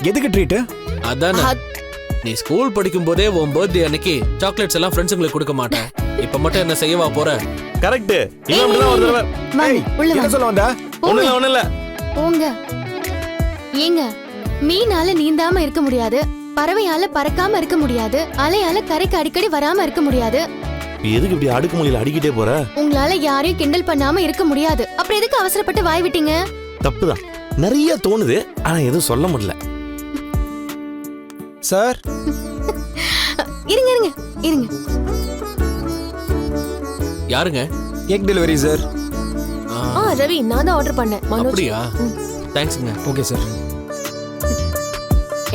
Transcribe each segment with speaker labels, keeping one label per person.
Speaker 1: எதுக்கு ட்ரீட்?
Speaker 2: அதானே, நீ ஸ்கூல் படிக்கும் போதே உன் பர்த்டே அன்னைக்கு சாக்லேட்ஸ் எல்லாம் ஃப்ரெண்ட்ஸுங்களுக்கு கொடுக்க மாட்டேன். இப்ப மட்டும் என்ன செய்யவா போற?
Speaker 3: கரெக்ட். இன்னும் அப்படிதான் ஒரு தடவை.
Speaker 1: என்ன சொல்ல வந்தா?
Speaker 3: ஒண்ணு இல்ல.
Speaker 4: போங்க. ஏங்க, மீனால நீந்தாம இருக்க முடியாது, பறவையால பறக்காம இருக்க முடியாது, அலையால கரைக்கு அடிக்கடி வராம இருக்க முடியாது.
Speaker 3: எதுக்கு இப்படி அடுக்குமொழியில அடிக்கிட்டே போற?
Speaker 4: உங்களால யாரையும் கிண்டல் பண்ணாம இருக்க முடியாது. அப்புறம் எதுக்கு அவசரப்பட்டு வாய் விட்டீங்க?
Speaker 3: தப்புதான், நிறைய தோணுது, ஆனா எதுவும் சொல்ல முடியல.
Speaker 1: சார்
Speaker 4: இருங்க இருங்க இருங்க.
Speaker 2: யாருங்க?
Speaker 1: Egg delivery sir.
Speaker 4: ரவி, நான் தான் ஆர்டர் பண்ணேன்.
Speaker 2: அப்படியா? தேங்க்ஸ்ங்க.
Speaker 1: Okay sir.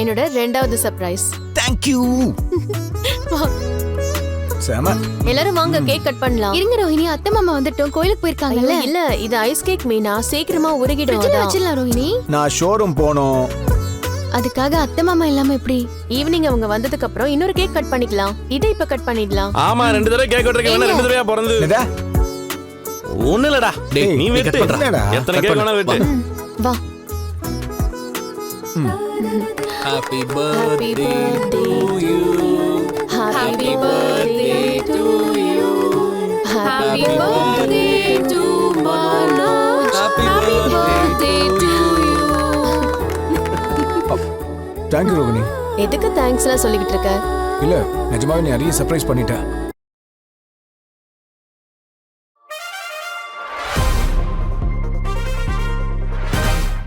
Speaker 4: என்னோட ரெண்டாவது சர்ப்ரைஸ்.
Speaker 3: Thank you.
Speaker 1: சாம.
Speaker 4: எல்லாரும் வாங்க, கேக் கட் பண்ணலாம். இருங்க ரோஹிணி, அத்தை மாமா வந்துட்டோம், கோயிலுக்கு போயிருக்காங்கல்ல. இல்ல, இது ஐஸ் கேக் மீனா, சீக்கிரமா உருகிடும். ஃப்ரிட்ஜ்ல வச்சிரலாம் ரோஹிணி.
Speaker 1: நான் ஷோரூம் போணும்.
Speaker 4: அதுக்காக அத்தை மாமா இல்லாம எப்படி? ஈவினிங் அவங்க வந்ததுக்கு அப்புறம் இன்னொரு கேக் கட் பண்ணிக்கலாம். இதை இப்ப கட் பண்ணிடலாம்.
Speaker 3: ஆமா, 2 தடவை கேக் வெட்டறதுக்கு வேணா 2 தடவையா பிறந்து.
Speaker 1: என்னடா?
Speaker 3: ஒண்ணு இல்லடா.
Speaker 2: டேய்,
Speaker 3: நீ வெட்டு.
Speaker 1: என்னடா?
Speaker 3: எத்தனை கேக் வேணா வெட்டு.
Speaker 4: வா.
Speaker 2: Happy birthday to you.
Speaker 4: Happy birthday to you. Happy birthday to Manoj.
Speaker 2: Happy birthday
Speaker 4: to you.
Speaker 1: Thank you Rohini.
Speaker 4: எதுக்கு தேங்க்ஸ்லாம் சொல்லிக்கிட்டு இருக்க?
Speaker 1: இல்ல, நிஜமாவே நீ நிறைய சர்ப்ரைஸ் பண்ணிட்ட.